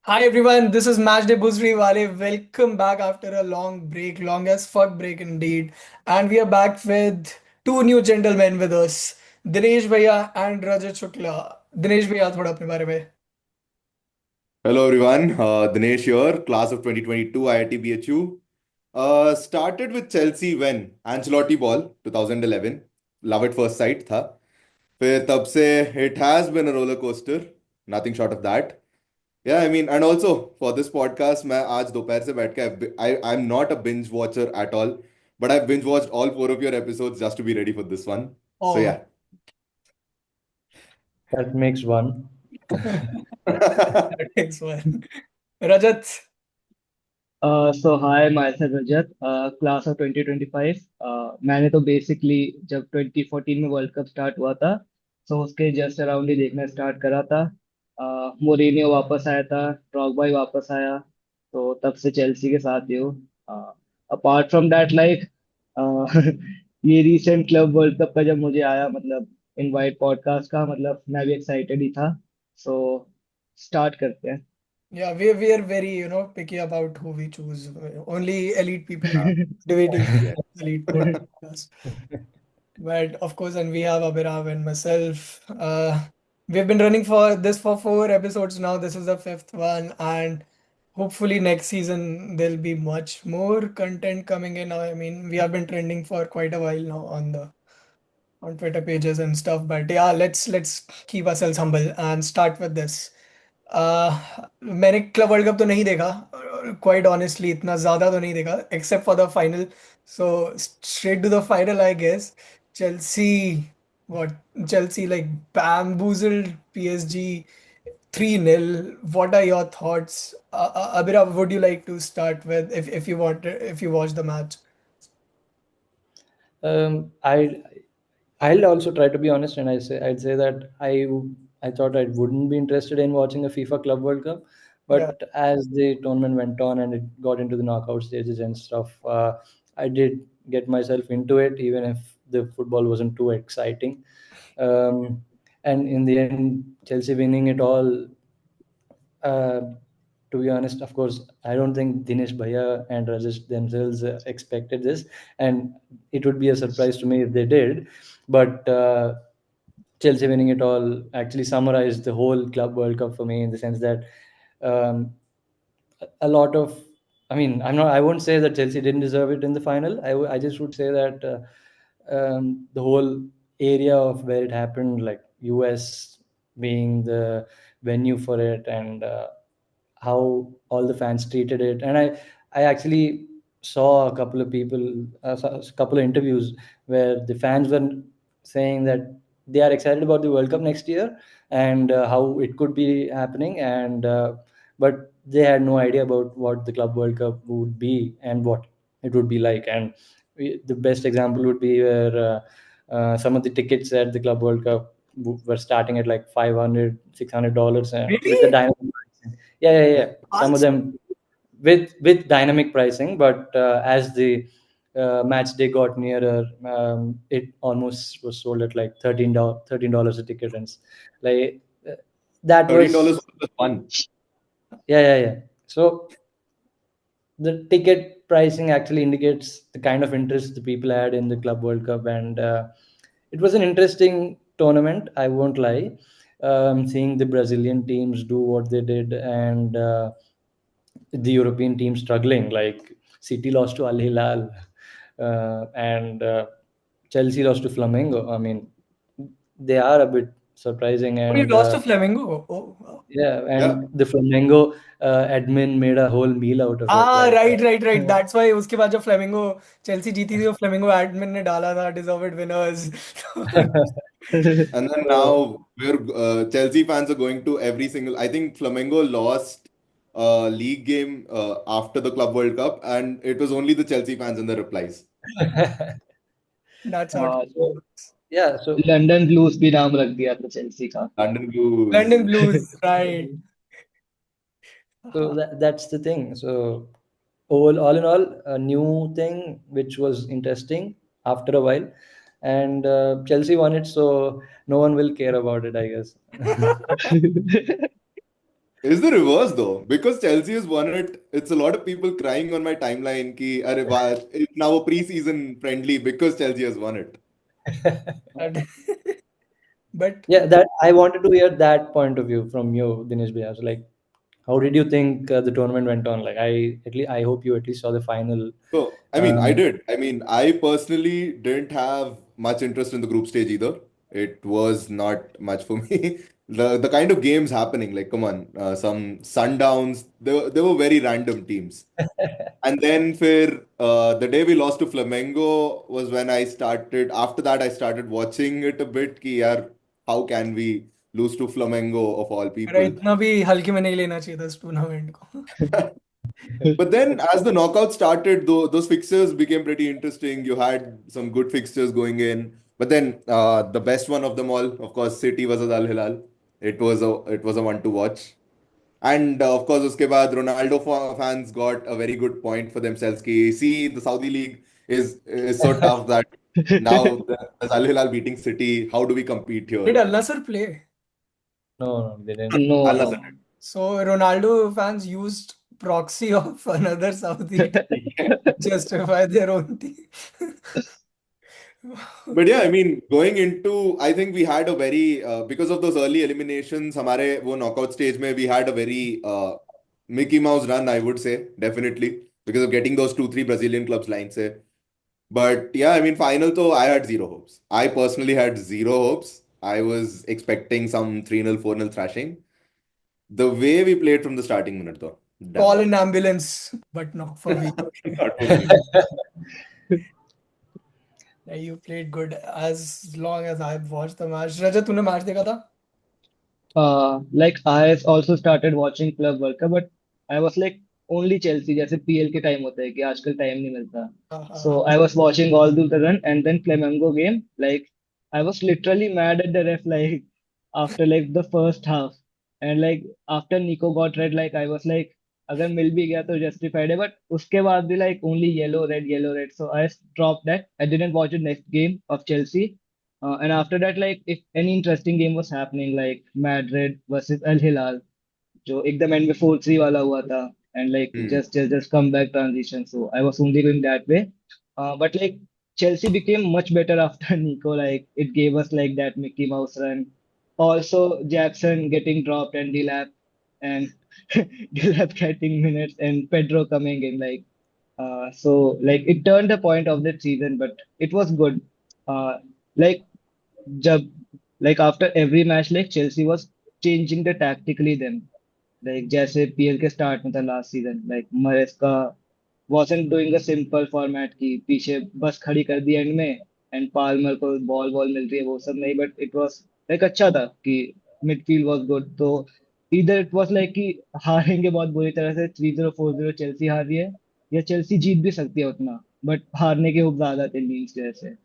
Hi everyone, this is Matchday BHUsdwale. Welcome back after a long break, long as fuck break indeed. And we are back with two new gentlemen with us, Dinesh Bhaiya and Rajat Shukla. Dinesh Bhaiya, थोड़ा अपने बारे में. Hello everyone, Dinesh here, class of 2022 IIT-BHU. Started with Chelsea when Ancelotti ball 2011, love at first sight था. फिर तब से it has been a roller coaster, nothing short of that. Yeah, I mean, and also for this podcast, मैं आज दोपहर से बैठ के I'm not a binge watcher at all, but I've binge watched all four of your episodes just to be ready for this one. So Oh, yeah. That makes one. that takes one. Rajat, So hi, myself Rajat, class of 2025. मैंने तो basically जब 2014 में world cup start हुआ था, so उसके just around ही देखना start करा था. मोरिनियो वापस आया था, ड्रॉगबा ही वापस आया, तो तब से चेल्सी के साथ ही हूँ. अपार्ट फ्रॉम दैट लाइक ये रिसेंट क्लब वर्ल्ड कप का जब मुझे आया, मतलब इनवाइट पॉडकास्ट का, मतलब मैं भी एक्साइटेड ही था. सो स्टार्ट करते हैं. yeah, we are very picky about who we choose. Only elite people are debating elite podcast. But of course, and we have Abhirav and myself. We've been running for this for 4 episodes now. This is the fifth one, and hopefully next season there'll be much more content coming in. I mean, we have been trending for quite a while now on Twitter pages and stuff. But yeah, let's keep ourselves humble and start with this. मैंने club world cup तो नहीं देखा, quite honestly इतना ज्यादा तो नहीं देखा except for the final. So straight to the final I guess. Chelsea, what Chelsea like bamboozled PSG 3-0. What are your thoughts? Abhirav, would you like to start with if you want if you watch the match? I I'll also try to be honest, and I'd say that I thought I wouldn't be interested in watching a FIFA Club World Cup, Yeah. but as the tournament went on and it got into the knockout stages and stuff, I did get myself into it, even if the football wasn't too exciting. Um, and in the end, Chelsea winning it all. Uh, to be honest, of course, I don't think Dinesh Bhaiya and Rajesh themselves expected this, and it would be a surprise to me if they did. But Chelsea winning it all actually summarized the whole Club World Cup for me in the sense that um, a lot of, I mean, I won't say that Chelsea didn't deserve it in the final. I just would say that the whole area of where it happened, like US being the venue for it, and how all the fans treated it. And I actually saw a couple of people, a couple of interviews where the fans were saying that they are excited about the World Cup next year and how it could be happening, and but they had no idea about what the Club World Cup would be and what it would be like. And the best example would be where some of the tickets at the Club World Cup were starting at like $500, $600, and with the Really? dynamic pricing. Yeah. Some of Us? them with dynamic pricing, but as the match day got nearer, it almost was sold at like $13 a ticket, and like that $13 was. plus one. Yeah. So the ticket pricing actually indicates the kind of interest the people had in the Club World Cup, and it was an interesting tournament. I won't lie. Seeing the Brazilian teams do what they did, and the European team struggling, like City lost to Al Hilal, and Chelsea lost to Flamengo. I mean, they are a bit surprising, Oh, you and lost to Flamengo. Oh, wow. yeah, Yeah. and the Flamengo admin made a whole meal out of it. हाँ, Like, right that's why उसके बाद जब flamingo Chelsea जीती थी तो flamingo admin ने डाला था deserved winners. And then so now we're Chelsea fans are going to every single. I think Flamengo lost a league game after the Club World Cup, and it was only the Chelsea fans in the replies. That's how it so works. yeah, so London blues भी नाम रख दिया था Chelsea का. London Blues. London Blues, right. So हाँ. that's the thing. So all in all, a new thing which was interesting after a while, and Chelsea won it, so no one will care about it, I guess. Is the reverse though, because Chelsea has won it. It's a lot of people crying on my timeline ki Arey, it's now a pre-season friendly because Chelsea has won it. And- but Yeah, that I wanted to hear that point of view from you, Dinesh Bhaiya. So, like, how did you think the tournament went on? Like, I hope you at least saw the final. So, I mean, I Um, did. I mean, I personally didn't have much interest in the group stage either. It was not much for me. The kind of games happening, like, come on, some sundowns, they were very random teams. And then for the day we lost to Flamengo was when I started, after that, I started watching it a bit. Ki, yaar, how can we lose to Flamengo of all अरे people? इतना भी हल्के में नहीं लेना चाहिए था इस टूर्नामेंट को. But then, as the knockout started, those fixtures became pretty interesting. You had some good fixtures going in. But then, the best one of them all, of course, City versus Al Hilal. It was a one to watch. And of course, uske baad, Ronaldo fans got a very good point for themselves. Ki, see, the Saudi League is so tough that now there's Al Hilal beating City. How do we compete Did here? Al Nassr play? no, they didn't. No, Al Nassr no. So Ronaldo fans used proxy of another Saudi team did. to justify their own team. But yeah, I mean, going into, I think we had a very, because of those early eliminations, हमारे वो knockout stage में we had a very Mickey Mouse run, I would say, definitely, because of getting those 2, 3 Brazilian clubs line से. But yeah, I mean, final though, I had zero hopes. I personally had zero hopes. I was expecting some 3-0, 4-0 thrashing. The way we played from the starting minute though, damn Call bad. an ambulance, but not for me. Not for me. You played good as long as I've watched the match. Rajat, तूने match देखा था? Like I also started watching Club World Cup, but I was like only Chelsea जैसे PL के time होता है कि आजकल time नहीं मिलता. हाँ हाँ So I was watching all through the run and then Flamengo game. Like I was literally mad at the ref like after like the first half and like after Nico got red like I was like अगर मिल भी गया तो justified है but उसके बाद भी like only yellow red so I dropped that. I didn't watch the next game of Chelsea. And after that, like if any interesting game was happening, like Madrid versus Al Hilal, जो एकदम end में 4-3 वाला हुआ था, and like Hmm. just comeback transition. So I was only going that way. But like Chelsea became much better after Nico. Like it gave us like that Mickey Mouse run. Also Jackson getting dropped and Delap and Delap getting minutes and Pedro coming in like. So like it turned the point of the season, but it was good. Uh, like जब like after every match like Chelsea was changing the tactically then like जैसे PL के start में था last season like मरेस्का wasn't doing a simple format की पीछे बस खड़ी कर दी एंड में एंड पाल्मर को बॉल मिल रही है वो सब नहीं बट इट वाज लाइक अच्छा था कि मिडफील्ड वाज गुड तो इधर इट वाज लाइक कि हारेंगे बहुत बुरी तरह से 3-0 4-0 चेल्सी हार रही है या चेल्सी जीत भी सकती है उतना बट हारने के होप ज्यादा थे लीड्स जैसे.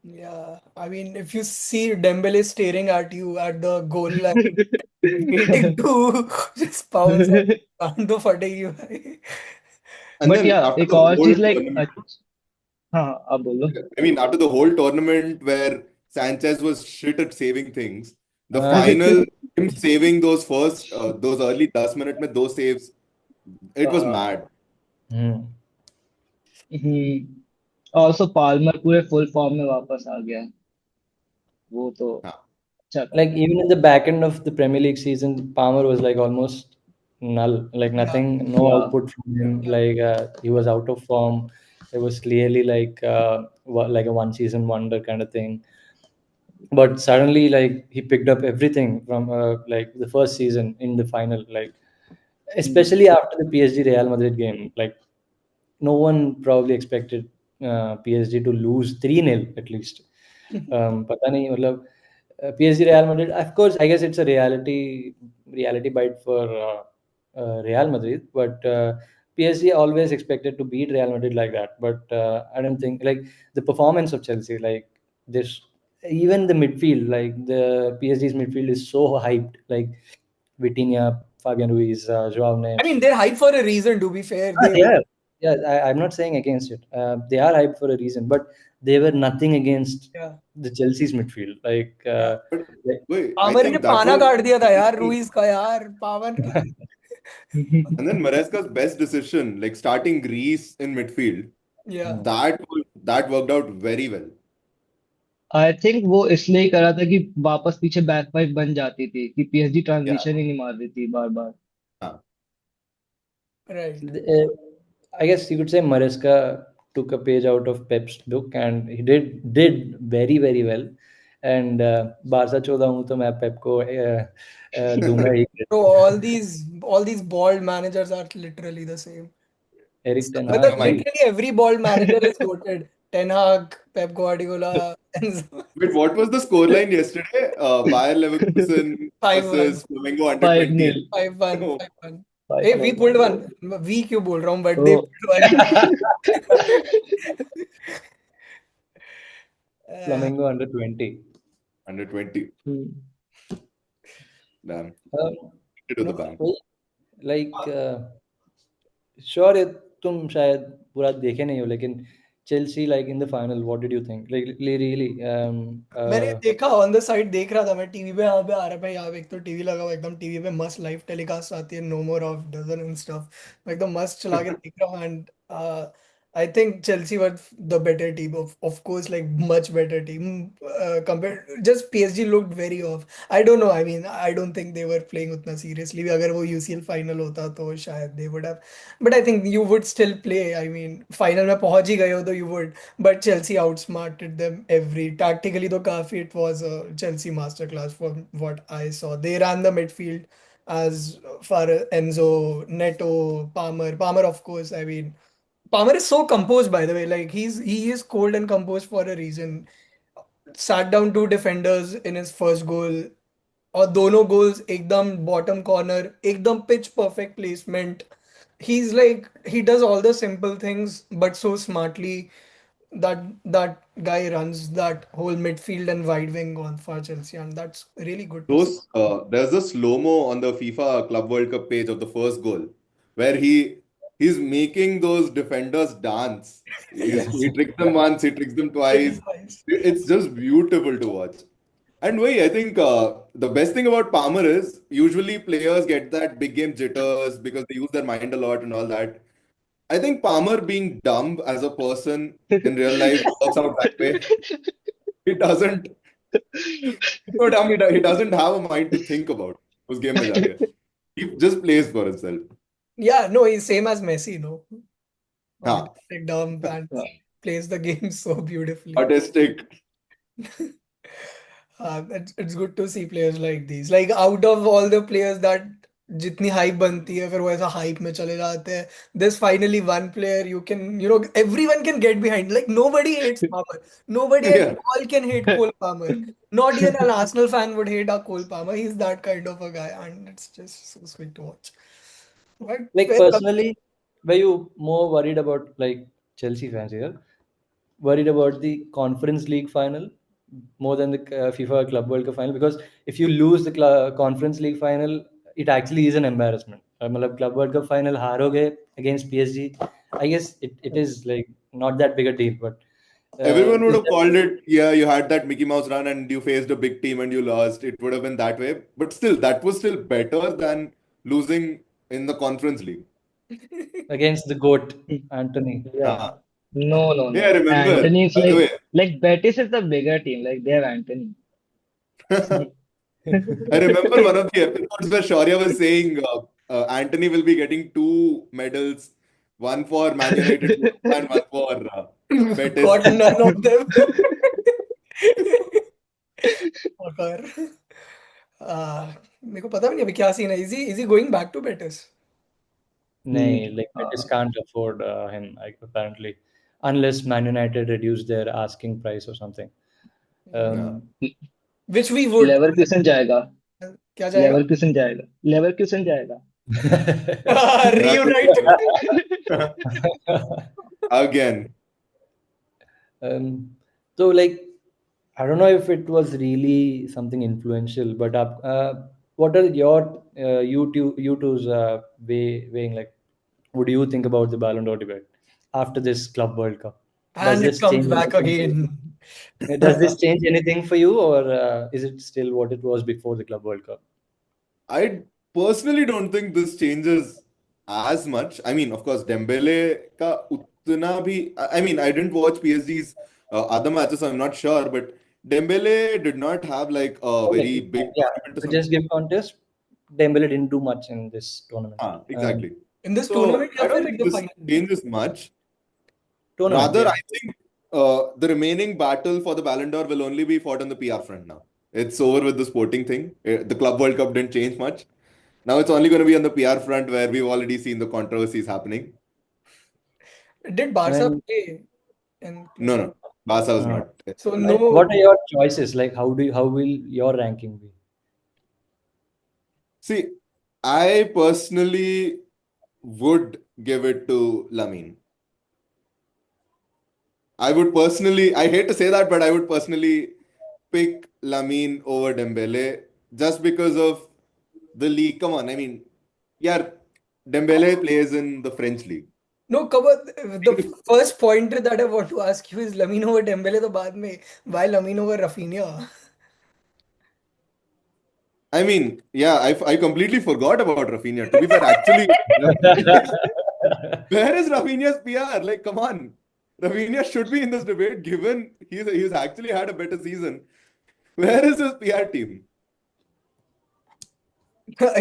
Yeah, I mean, if you see Dembele staring at you at the goal line, waiting to just pounce on, कान तो फटेगी भाई. And बट then या after एक the और whole चीज लाइक tournament, हाँ आप बोलो. I mean, after the whole tournament where Sanchez was shit at saving things, the Uh, final, him saving those early 10 minutes में those saves, it was mad. hmm. Also Palmer पूरे full form में वापस आ गया वो तो हाँ. अच्छा था. Like even in the back end of the Premier League season, Palmer was like almost null, like Yeah, nothing, no Yeah. output from him. yeah. Like he was out of form. It was clearly like a one season wonder kind of thing. But suddenly, like he picked up everything from like the first season in the final, like especially after the PSG Real Madrid game. Like no one probably expected PSG to lose 3-0 at least. पता नहीं मतलब PSG Real Madrid. Of course, I guess it's a reality bite for Real Madrid, but PSG always expected to beat Real Madrid like that. But I don't think like the performance of Chelsea, like this, even the midfield, like the PSG's midfield is so hyped, like Vitinha, Fabian Ruiz, Joao I mean, Neves. they're hyped for a reason, to be fair. They are. Yeah, I'm not saying against it. They are hyped for a reason, but they were nothing against Yeah. the Chelsea's midfield. Yeah. But Like wait, I power ने think that पाना was काट दिया था यार Ruiz का यार power. And then Maresca's best decision, like starting Greece in midfield, Yeah. that worked out very well. I think वो इसलिए करा था कि वापस पीछे बैक फाइव बन जाती थी कि पीएसजी Yeah. ट्रांजिशन ही नहीं मार रही थी बार बार। हाँ. Right. Uh, I guess you could say Maresca took a page out of Pep's book, and he did very well. And Barca 14 हूँ तो मैं Pep को दूंगा ही So credit. all these bald managers are literally the same. Eric Ten But Hag, he literally every bald manager is goated. Ten Hag, Pep Guardiola, and Wait, what was the scoreline yesterday? Bayer Leverkusen 5-1, versus Flamengo under 5 20. 0 5-1, Oh, 5-1. 5 Hey, we 0 pulled one. We क्यों बोल रहा हूँ, but they तो pulled one. Uh, Flamengo under 20. under 20. Damn. To the no, bank. Like sure तुम शायद पूरा देखे नहीं हो लेकिन Chelsea like in the final, what did you think? Like really मैंने देखा ऑन द साइड, देख रहा था मैं टीवी पे, यहाँ पे आ रहा है यहाँ पे, एक तो टीवी लगा हुआ एकदम, टीवी पे मस्त लाइव टेलीकास्ट आती है, no more of dozen and stuff, मैं एकदम मस्त चला के देख रहा हूँ, and I think Chelsea were the better team, of course, like much better team compare, just PSG looked very off, I don't know, I mean I don't think they were playing उतना seriously, अगर वो UCL final होता तो शायद they would have, but I think you would still play, I mean final में पहुंच ही गए हो तो you would, but Chelsea outsmarted them every tactically. Though काफी it was a Chelsea masterclass from what I saw. They ran the midfield as far as Enzo, Neto, Palmer. Palmer, of course. I mean, Palmer is so composed. By the way, like he is cold and composed for a reason. Sat down two defenders in his first goal. और दोनों goals एकदम bottom corner, एकदम pitch perfect placement. He's like he does all the simple things, but so smartly that guy runs that whole midfield and wide wing on for Chelsea, and that's really good to see. There's a slow-mo on the FIFA Club World Cup page of the first goal where he's making those defenders dance. Yes, He tricks them once, he tricks them twice. very nice. It's just beautiful to watch. And wait, I think the best thing about Palmer is usually players get that big game jitters because they use their mind a lot and all that. I think Palmer being dumb as a person in real life works out that way. He doesn't. So dumb, he doesn't have a mind to think about उस game में जाके. He just plays for himself. Yeah, no, he's same as Messi, no, हाँ. autistic, dumb, and plays the game so beautifully. Artistic. It's good to see players like these. Like out of all the players that जितनी hype बनती है फिर वो ऐसा hype में चले जाते हैं, there's finally one player you can, everyone can get behind. Like nobody hates Palmer. Nobody at Yeah. all can hate Cole Palmer. Not even an Arsenal fan would hate a Cole Palmer. He's that kind of a guy, and it's just so sweet to watch. But like personally, were you more worried about like Chelsea fans here? Worried about the Conference League final more than the FIFA Club World Cup final, because if you lose the Conference League final, it actually is an embarrassment. मतलब Club World Cup final हारोगे against PSG, I guess it is like not that big a deal, but Everyone would is have called it, yeah, you had that Mickey Mouse run and you faced a big team and you lost. It would have been that way. But still, that was still better than losing in the Conference League. against the GOAT, Anthony. Yeah. हाँ. No. Yeah, I remember. Anthony is By the way, like Betis is the bigger team. Like they have Anthony. I remember one of the episodes where Shaurya was saying Anthony will be getting 2 medals, one for Man United and one for Betis. got none of them. Fucker. मेरे को पता भी नहीं अभी क्या scene है. Is he going back to Betis? Nay, like Betis can't afford him apparently, unless Man United reduce their asking price or something. Which we would. Leverkusen जाएगा. क्या जाएगा? लेवरकुसन जाएगा. Reunited. Again. So like I don't know if it was really something influential, but what are your you two's weighing, like what do you think about the Ballon d'Or debate after this Club World Cup? Does And it this comes change back anything for you? again. Does this change anything for you, or is it still what it was before the Club World Cup? I personally don't think this changes as much. I mean, of course, Dembele ka utna bhi. I mean, I didn't watch PSG's other matches, so I'm not sure. But Dembele did not have like a Okay, very big yeah. tournament or To just something. give context, Dembele didn't do much in this tournament. Exactly. In this So tournament I या don't फिर in think the this final? changes much. Tournament, Rather, yeah. I think the remaining battle for the Ballon d'Or will only be fought on the PR front now. It's over with the sporting thing. The Club World Cup didn't change much. Now it's only going to be on the PR front where we've already seen the controversies happening. Did Barca And play in Club No, World? no, Barca was uh, not. So and no. what are your choices? Like, how will your ranking be? See, I personally would give it to Lamine. I would personally, I hate to say that, but I would personally pick Lamine over Dembele just because of the league. Come on, I mean, yeah, Dembele plays in the French league. No, cover the first pointer that I want to ask you is Lamine over Dembele तो बाद में why Lamine over Rafinha? I mean, yeah, I completely forgot about Rafinha. To be fair, actually, where is Rafinha's PR? Like, come on. Rafinha should be in this debate given he's actually had a better season. Where is his PR team?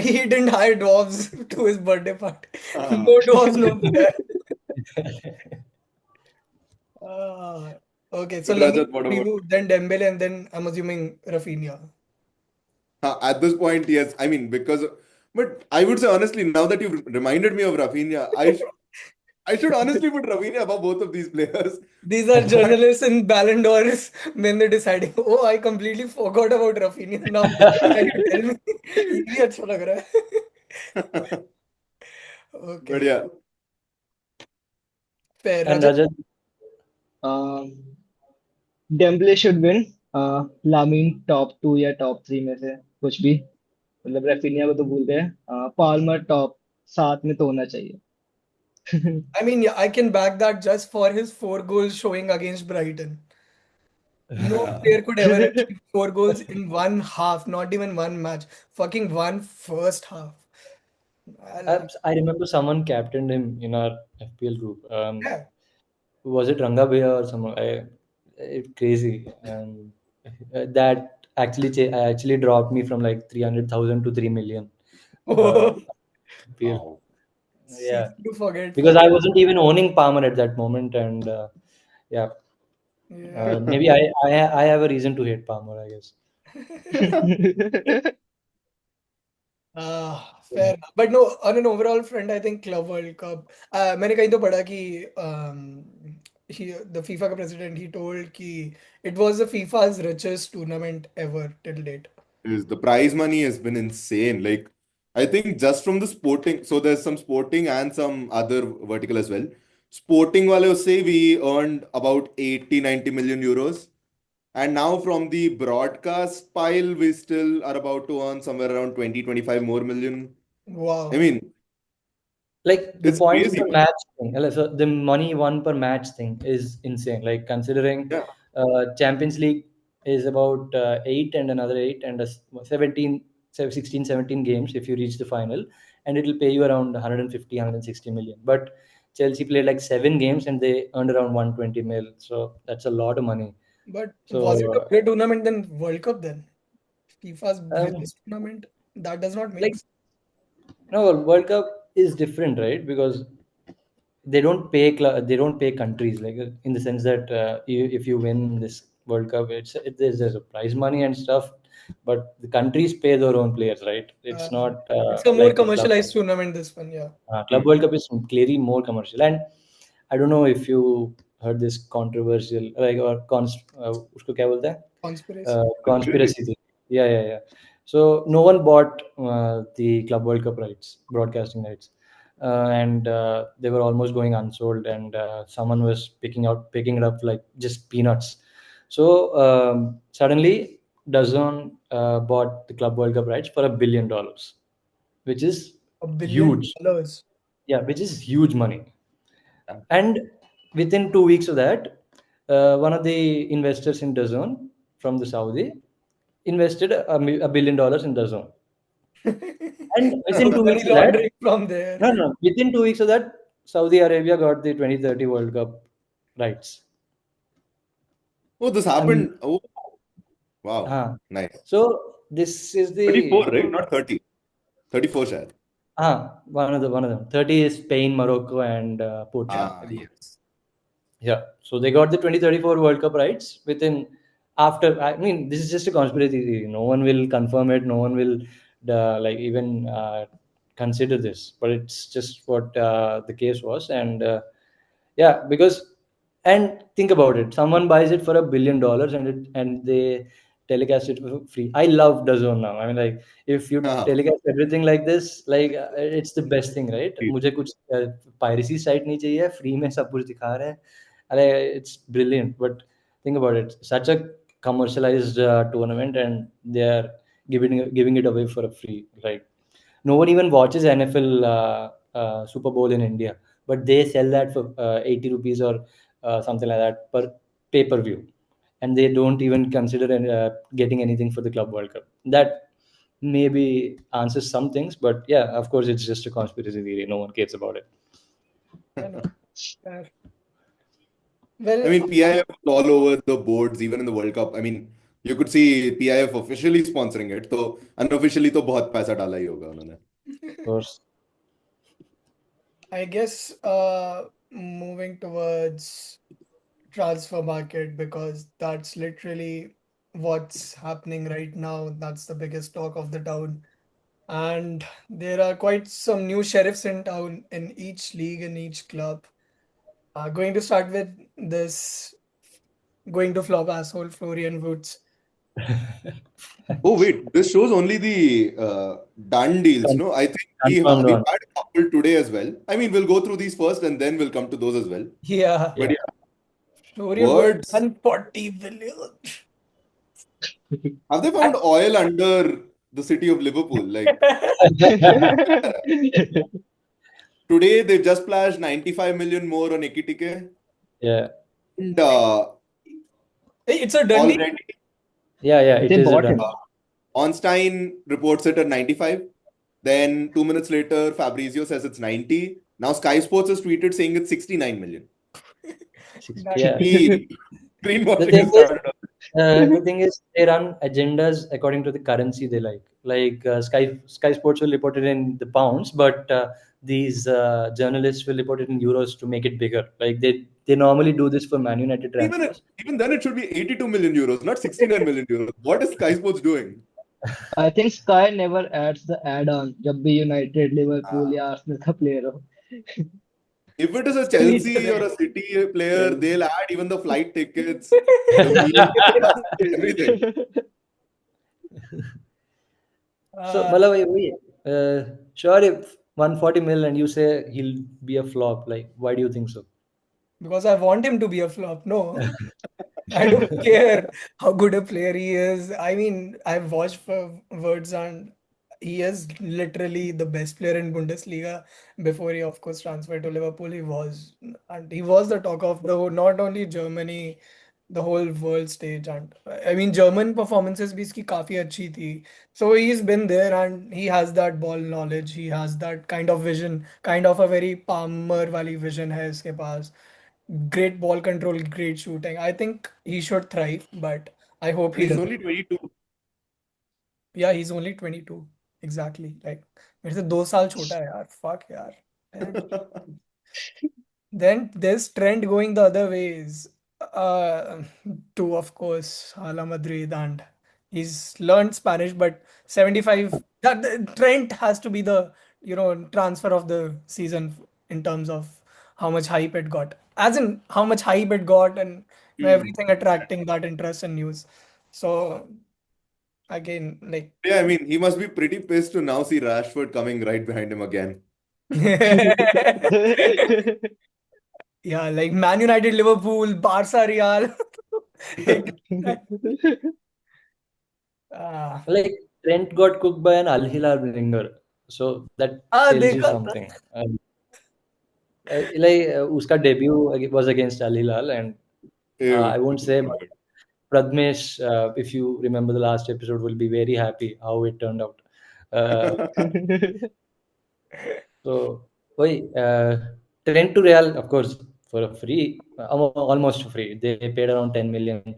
He didn't hire dwarves to his birthday party. Ah. No dwarves, no PR. Ah, okay, so But Lamine Rajat, what for about you, then Dembele, and then I'm assuming Rafinha. at this point? Yes, I mean but I would say honestly, now that you've reminded me of Rafinha, I should honestly put Rafinha above both of these players. These are But journalists in Ballon d'Ors when they're deciding. Oh, I completely forgot about Rafinha. Now that you tell me, ये भी अच्छा लग रहा है. but Okay, yeah, fair. And Rajat, Rajat, Um, Dembele should win लामीन top 2 या top 3 में से कुछ भी मतलब रेफिनिया को तो भूल गए पाल्मर टॉप 7 में तो होना चाहिए I mean, yeah, I can back that just for his 4 goals showing against Brighton. No player could ever achieve 4 goals in one half, not even one match. Fucking one first half. I love. I remember someone captained him in our FPL group. Yeah. Was it Ranga Bhaiya or someone? Crazy. That actually actually dropped me from like 300,000 to 3 million. Uh, Oh, FPL. wow. it's Yeah, easy to forget. because Fuck. I wasn't even owning Palmer at that moment, and yeah, Yeah. maybe I have a reason to hate Palmer, I guess. Fair enough. But no, on an overall front, I think Club World Cup. मैंने कहीं तो पढ़ा कि the FIFA का president he told कि it was the FIFA's richest tournament ever till date. Is the prize money has been insane. Like, I think just from the sporting, so there's some sporting and some other vertical as well. Sporting wale say we earned about 80-90 million euros. And now from the broadcast pile, we still are about to earn somewhere around 20-25 more million. I Wow. mean, Like the it's points crazy, per man. match thing, so the money won per match thing is insane. Like considering Yeah. Champions League is about 8 and another 8 and 17, 16, 17 games if you reach the final, and it will pay you around 150, 160 million. But Chelsea played like 7 games and they earned around 120 mil. So that's a lot of money. But was it a So, bigger tournament than World Cup then? FIFA's um, biggest tournament? That does not make like, sense. no, World Cup is different, right? Because they don't pay countries like in the sense that if you win this World Cup, there's a prize money and stuff, but the countries pay their own players, right? Uh, It's not it's a more like the club. commercialized tournament, this one, yeah. Club World Cup is clearly more commercial, and I don't know if you heard this controversial like or उसको क्या बोलते हैं? Conspiracy. Conspiracy. Conspiracy thing. Yeah. So no one bought the Club World Cup rights, broadcasting rights, and they were almost going unsold, and someone was picking it up like just peanuts. So suddenly, DAZN bought the Club World Cup rights for $1 billion, which is $1 billion. huge. Yeah, which is huge money. Yeah. And within 2 weeks of that, one of the investors in DAZN from the Saudi invested $1 billion in DAZN. And within So 2 weeks money of that, laundering from there. no, within 2 weeks of that, Saudi Arabia got the 2030 World Cup rights. Oh, this And happened. Oh, wow. Nice. so this is 34, the right? Not 30. 34, shayad. one of them. 30 is Spain, Morocco, and Portugal, I believe. Yes. Yeah, so they got the 2034 World Cup rights within after. I mean, this is just a conspiracy theory. No one will confirm it. No one will like even consider this. But it's just what the case was, and yeah, because and think about it. Someone buys it for $1 billion, and they telecast it for free. I love DAZN now. I mean, like if you telecast everything like this, like it's the best thing, right? मुझे कुछ piracy site नहीं चाहिए, free में सब कुछ दिखा रहे हैं. It's brilliant. But think about it. Such a commercialized tournament, and they are giving it away for a free. Like no one even watches NFL Super Bowl in India, but they sell that for 80 rupees or something like that per pay-per-view, and they don't even consider getting anything for the Club World Cup. That maybe answers some things, but yeah, of course, it's just a conspiracy theory. No one cares about it. I know. I Well, mean, PIF was all over the boards, even in the World Cup. I mean, you could see PIF officially sponsoring it. So unofficially, तो बहुत पैसा डाला ही होगा उन्होंने. Of course. I guess moving towards transfer market, because that's literally what's happening right now. That's the biggest talk of the town. And there are quite some new sheriffs in town in each league, in each club. Going to start with this going to flop asshole Florian Woods. Oh wait, this shows only the done deals. No, I think Confirmed we've one. had a couple today as well. I mean, we'll go through these first and then we'll come to those as well. Yeah, But Yeah. yeah, Florian Woods, words. 140 billion. Have they found oil under the city of Liverpool? Like today, they just splashed 95 million more on Ekitike. Yeah. And It's a Dundee. already, Yeah. It They is a bought done. him. Onstein reports it at 95. Then 2 minutes later, Fabrizio says it's 90. Now Sky Sports has tweeted saying it's 69 million. Yeah. The The greenwashing thing has is, started. the thing is, they run agendas according to the currency they like. Like Sky Sports will report it in the pounds, but these journalists will report it in euros to make it bigger. Like they normally do this for Man United Even transfers. even then, it should be 82 million euros, not 69 million euros. What is Sky Sports doing? I think Sky never adds the add-on जब भी United, Liverpool या Arsenal का player हो. If it is a Still each Chelsea or other. a City player, they'll add even the flight tickets, the meal, everything. So, sure, if 140 mil and you say he'll be a flop, like why do you think so? Because I want him to be a flop. No, I don't care how good a player he is. I mean, I've watched for words and he is literally the best player in Bundesliga. Before he, of course, transferred to Liverpool, he was, and he was the talk of the not only Germany, the whole world stage. And I mean, German performances भी इसकी काफी अच्छी थी. So he's been there and he has that ball knowledge. He has that kind of vision, kind of a very Palmer वाली vision है इसके पास. Great ball control, great shooting. I think he should thrive, but I hope And he he's doesn't. only 22. Yeah, he's only 22. Exactly. Like मेरे से 2 साल छोटा है यार. Fuck यार. Damn. Then there's trend going the other ways. Uh, to of course Hala Madrid, and he's learned Spanish, but 75 that Trent has to be the transfer of the season in terms of how much hype it got. As in how much hype it got and everything attracting that interest and news. So again, like Yeah, I mean, he must be pretty pissed to now see Rashford coming right behind him again. yeah, like Man United, Liverpool, Barca, Real. Ah, Like Trent got cooked by an Al Hilal winger, so that tells you देखा था. something. Uska debut was against Al Hilal, and I Ew. won't say, but Pradmesh, if you remember the last episode, will be very happy how it turned out. Uh, so, why Trent to Real, of course, for a free, almost free. They paid around 10 million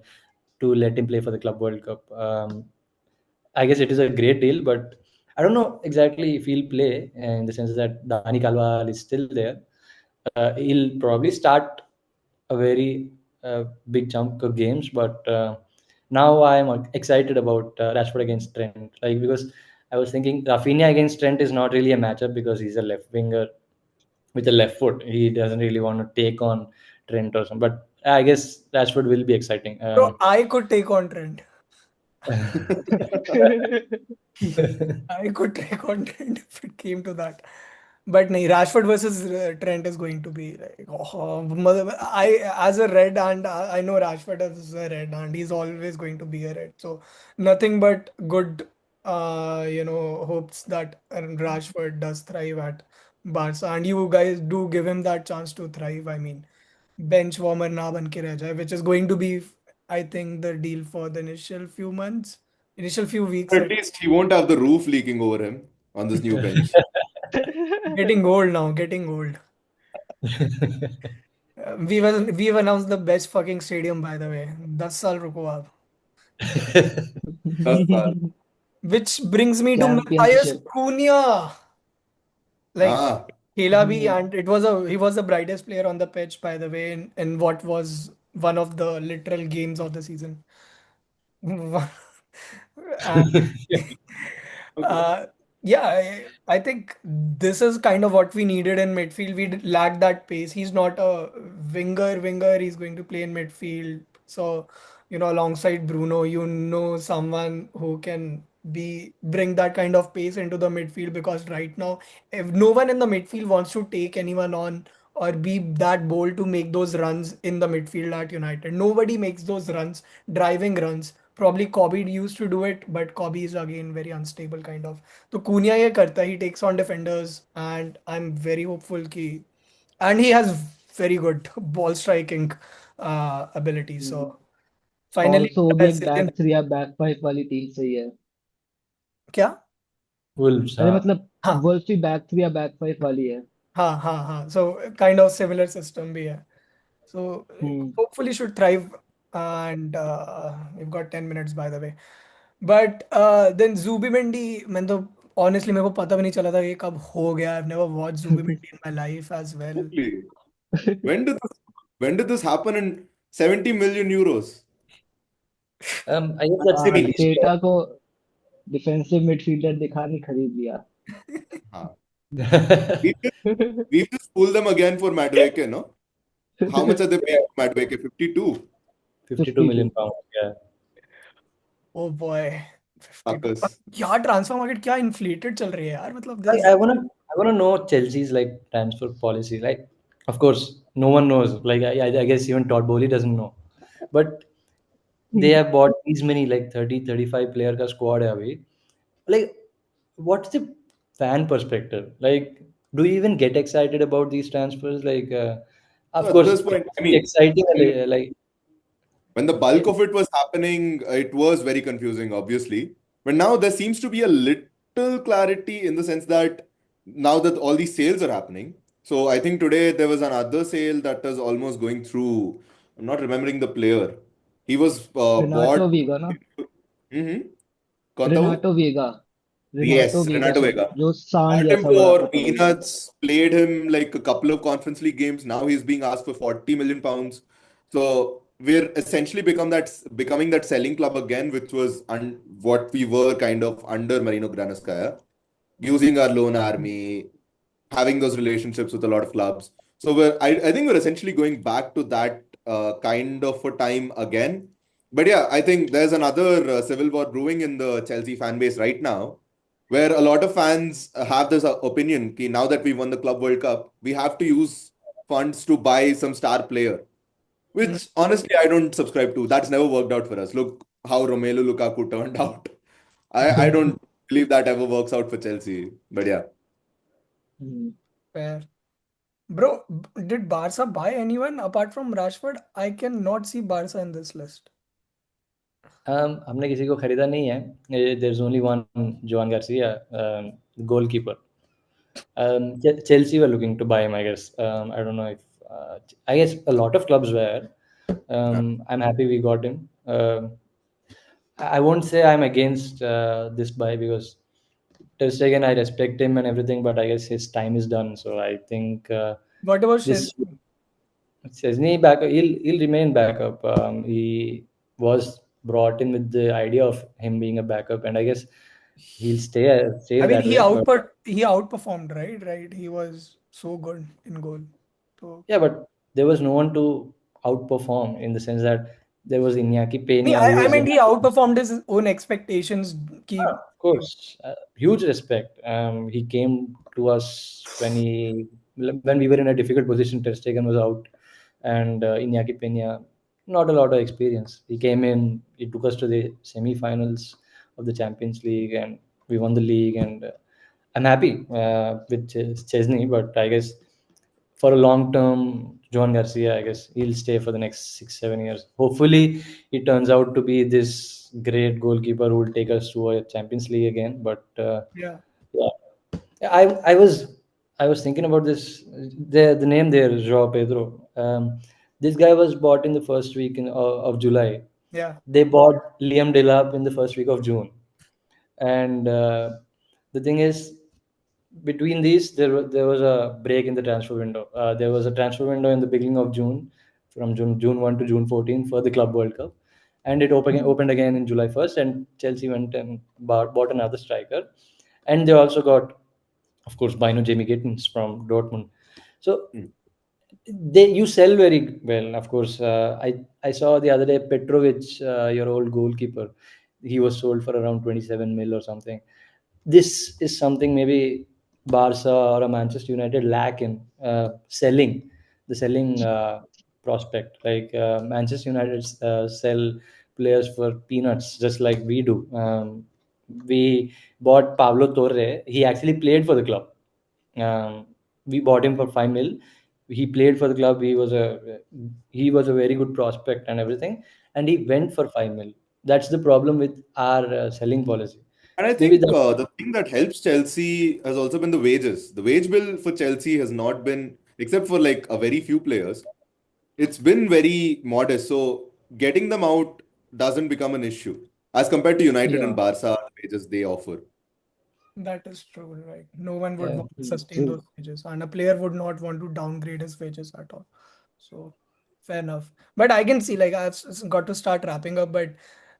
to let him play for the Club World Cup. I guess it is a great deal, but I don't know exactly if he'll play in the sense that Dani Calval is still there. He'll probably start a very big chunk of games, but now I'm excited about Rashford against Trent, like because I was thinking Rafinha against Trent is not really a matchup because he's a left winger with a left foot. He doesn't really want to take on Trent or something. But I guess Rashford will be exciting. Bro, I could take on Trent. I could take on Trent if it came to that. But nahi, Rashford versus Trent is going to be like, I as a red hand, I know Rashford as a red hand. He's always going to be a red. So nothing but good, hopes that Rashford does thrive at Barca, and you guys do give him that chance to thrive. I mean, bench warmer na ban ke reh jaye, which is going to be, I think, the deal for the initial few weeks. At least he won't have the roof leaking over him on this new bench. Getting old now, getting old. We've announced the best fucking stadium, by the way. 10 साल रुको आप. That's all. Which brings me to Matthias Championship. Cunha. Like, Ah, खेला भी, and he was the brightest player on the pitch, by the way, in what was one of the literal games of the season. And okay. Uh, yeah, I think this is kind of what we needed in midfield. We lacked that pace. He's not a winger. He's going to play in midfield. So, alongside Bruno, someone who can bring that kind of pace into the midfield, because right now, if no one in the midfield wants to take anyone on or be that bold to make those runs in the midfield at United. Nobody makes those runs, driving runs. Probably Kobe used to do it, but Kobe is again very unstable kind of. So Cunha ये करता है, he takes on defenders, and I'm very hopeful कि, and he has very good ball striking ability. So finally Also, वो भी एक Brazilian. Back three या back five वाली team सही है. क्या? Wolves, अरे मतलब हाँ वर्ल्ड भी बैक थ्री या बैक फाइव वाली है. हाँ. So kind of similar system भी है. So hmm. hopefully should thrive. And we've got 10 minutes, by the way. But then Zubimendi, मैं तो honestly मेरे को पता भी नहीं चला था ये कब हो गया. I've never watched Zubimendi in my life as well. Exactly. When did this, when did this happen in 70 million euros? I guess that's the least. Arteta को डिफेंसिव मिडफील्डर दिखाने खरीद लिया. Ah. We just pull them again for Madueke, no? How much are they paying for Madueke? 52 52 million 52. pounds. Yeah. Oh boy. 52. suckers. क्या transfer market क्या inflated चल रही है यार, मतलब Like, this. I wanna know Chelsea's like transfer policy. Like, of course, no one knows. Like, I guess even Todd Bowley doesn't know. But they have bought these many like 30, 35 player ka squad hai abhi. Like, what's the fan perspective? Like, do you even get excited about these transfers? Like, So of at course, this it point, I must be mean, exciting. when Like, when the bulk of it was happening, it was very confusing, obviously. But now there seems to be a little clarity in the sense that now that all these sales are happening. So I think today there was another sale that was almost going through. I'm not remembering the player. He was Renato bought. वीगा ना. Mm-hmm. कौन था वो? Renato वीगा. Renato Yes, वीगा Renato शायद Vega. जो सांड Bought him जैसा बड़ा for था थोड़ा सा. peanuts, played him like a couple of Conference League games. Now he's being asked for 40 million pounds. So we're essentially becoming that selling club again, which was what we were kind of under Marino Granovskaya, using our loan army, having those relationships with a lot of clubs. So I think we're essentially going back to that kind of a time again. But yeah, I think there's another civil war brewing in the Chelsea fan base right now, where a lot of fans have this opinion that now that we won the Club World Cup, we have to use funds to buy some star player, Mm, which honestly I don't subscribe to. That's never worked out for us. Look how Romelu Lukaku turned out. I don't believe that ever works out for Chelsea. But yeah. Hmm. fair. Bro, did Barca buy anyone apart from Rashford? I cannot see Barca in this list. हमने किसी को खरीदा नहीं है. There is only one Joan Garcia, goalkeeper. Chelsea were looking to buy him, I guess. I don't know if I guess a lot of clubs were. I'm happy we got him. I won't say I'm against this buy because Ter Stegen, I respect him and everything, but I guess his time is done. So I think What about this Chelsea? Chesney back. He'll remain backup. He was brought in with the idea of him being a backup, and I guess he'll stay I mean, that way. But he outperformed, right? Right. He was so good in goal. So yeah, but there was no one to outperform in the sense that there was Iñaki me, Peña I, who I was mean, he outperformed his own expectations. Keep of course, huge respect. He came to us when we were in a difficult position. Ter Stegen was out, and Iñaki Peña, not a lot of experience. He came in, he took us to the semi-finals of the Champions League, and we won the league. And I'm happy with Chesney, but I guess for a long term, Joan Garcia, I guess he'll stay for the next 6, 7 years. Hopefully, he turns out to be this great goalkeeper who will take us to a Champions League again. But yeah, yeah, I was thinking about this. The name there, João Pedro. This guy was bought in the first week of July. yeah. They bought Liam Delap in the first week of June, and the thing is, between these there was a break in the transfer window. There was a transfer window in the beginning of June, from June 1 to June 14 for the Club World Cup, and it opened again in July 1st, and Chelsea went and bought another striker, and they also got, of course, Bino Jamie Gittins from Dortmund. So Mm. you sell very well, of course. I saw the other day Petrovic, your old goalkeeper, he was sold for around 27 mil or something. This is something maybe Barca or a Manchester United lack in selling, the selling prospect. Like Manchester United sell players for peanuts, just like we do. We bought Pablo Torre. He actually played for the club. We bought him for 5 mil. He played for the club. He was a very good prospect and everything, and he went for 5 mil. That's the problem with our selling policy. And I Maybe think that. the thing that helps Chelsea has also been the wages. The wage bill for Chelsea has not been, except for like a very few players, it's been very modest. So getting them out doesn't become an issue as compared to United and Yeah, Barca, the wages they offer. That is true, right? No one would yeah, want to sustain those True. wages, and a player would not want to downgrade his wages at all. So, fair enough. But I can see, like, got to start wrapping up. But,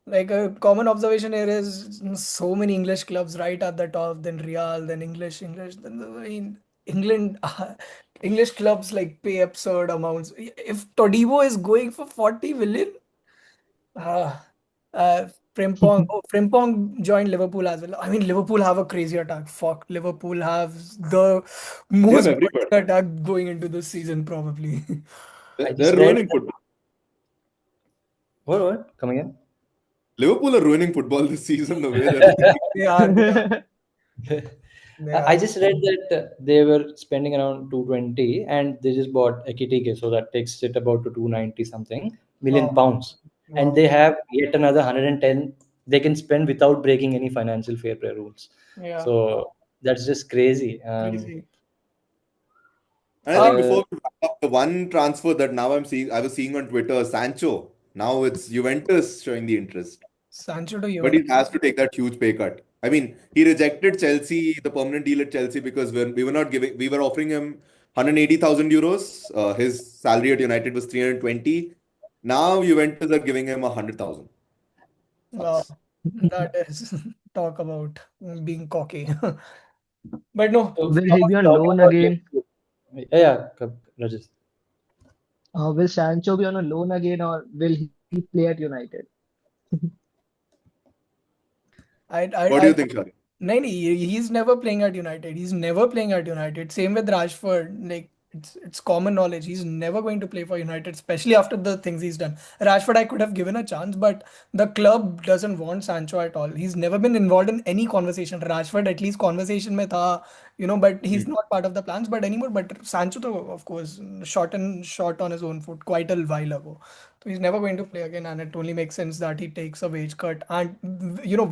like, a common observation here is so many English clubs right at the top, then Real, then English. Then, I mean, England, English clubs like pay absurd amounts. If Todibo is going for 40 million, uh, Frimpong. Oh, Frimpong joined Liverpool as well. I mean, Liverpool have a crazy attack. Fuck, Liverpool have the They have most everybody. butcher attack going into this season, probably. I They're just read. ruining football. What? Come again? Liverpool are ruining football this season the way they're playing. They are, they are, they I are. just read that they were spending around 220 and they just bought Ekitike, so that takes it about to 290 something million Wow, pounds. And wow. they have yet another 110 they can spend without breaking any financial fair play rules. Yeah, So that's just crazy. crazy. And I Uh, think Uh, before we wrap up, the one transfer that now I was seeing on Twitter, Sancho. Now it's Juventus showing the interest. Sancho to But he Juventus. has to take that huge pay cut. I mean, he rejected Chelsea, the permanent deal at Chelsea, because we were not giving, we were offering him 180,000 euros. His salary at United was 320. Now Juventus are giving him 100,000 Wow, bucks. that is talk about being cocky. But no, so Will he be on talking loan about again? Liverpool. Yeah, Rajesh. Will Sancho be on a loan again, or will he play at United? What do I you think, Shari? No, he's never playing at United. He's never playing at United. Same with Rashford. Like it's common knowledge. He's never going to play for United, especially after the things he's done. Rashford, I could have given a chance, but the club doesn't want Sancho at all. He's never been involved in any conversation. Rashford, at least conversation mein tha, but he's Hmm. not part of the plans. But anymore, but Sancho, though, of course, shot on his own foot quite a while ago. He's never going to play again, and it only makes sense that he takes a wage cut. And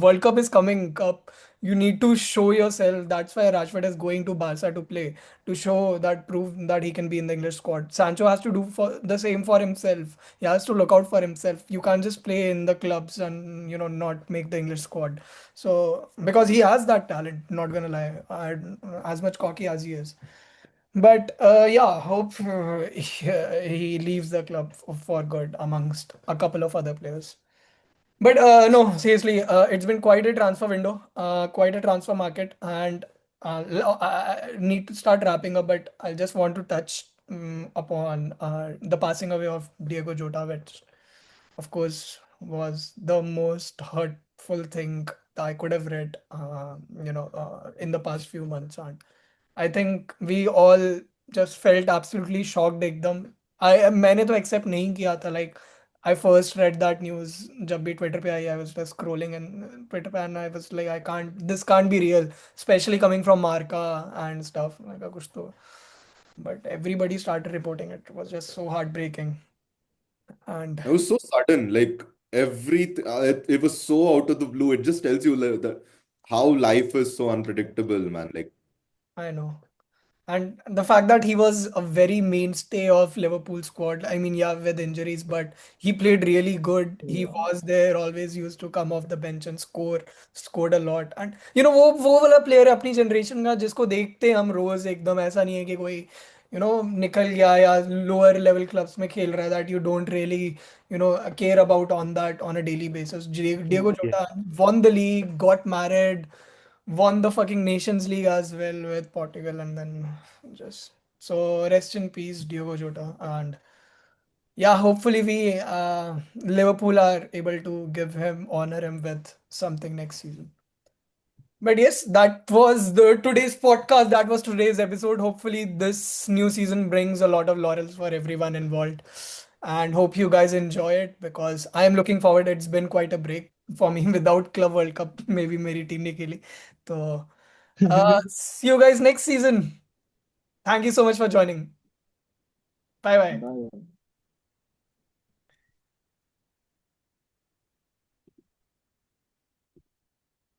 World Cup is coming up. You need to show yourself. That's why Rashford is going to Barca to play, to show that, prove that he can be in the English squad. Sancho has to do for the same for himself. He has to look out for himself. You can't just play in the clubs and not make the English squad. So because he has that talent, not gonna lie, as much cocky as he is. But yeah, hope he leaves the club for good amongst a couple of other players. But no, seriously, it's been quite a transfer window, quite a transfer market, and I need to start wrapping up. But I just want to touch upon the passing away of Diego Jota, which, of course, was the most hurtful thing that I could have read, in the past few months. And I think we all just felt absolutely shocked एकदम. मैंने तो accept नहीं किया था, like I first read that news जब भी Twitter पे आई, I was just scrolling in Twitter पे and I was like, this can't be real, especially coming from Marca and stuff. मैं कहा कुछ तो, but everybody started reporting it. It was just so heartbreaking. And It was so sudden, like everything. It was so out of the blue. It just tells you like, that how life is so unpredictable, man. Like, I know. And the fact that he was a very mainstay of Liverpool squad, I mean, yeah, with injuries, but he played really good. He Yeah. was there, always used to come off the bench and scored a lot. And वो वाला player है अपनी generation का, जिसको देखते हैं हम रोज एकदम, ऐसा नहीं है कि कोई निकल गया या lower level clubs में खेल रहा है, that you don't really care about on that on a daily basis. Diego Yeah. Jota won the league, got married, won the fucking Nations League as well with Portugal, and then just so rest in peace, Diogo Jota. And yeah, hopefully we Liverpool are able to honor him with something next season. But yes, that was the today's podcast. That was today's episode. Hopefully, this new season brings a lot of laurels for everyone involved. And hope you guys enjoy it because I am looking forward. It's been quite a break for me without Club World Cup. Maybe मेरी team नहीं खेली. So, see you guys next season. Thank you so much for joining. Bye bye. Bye.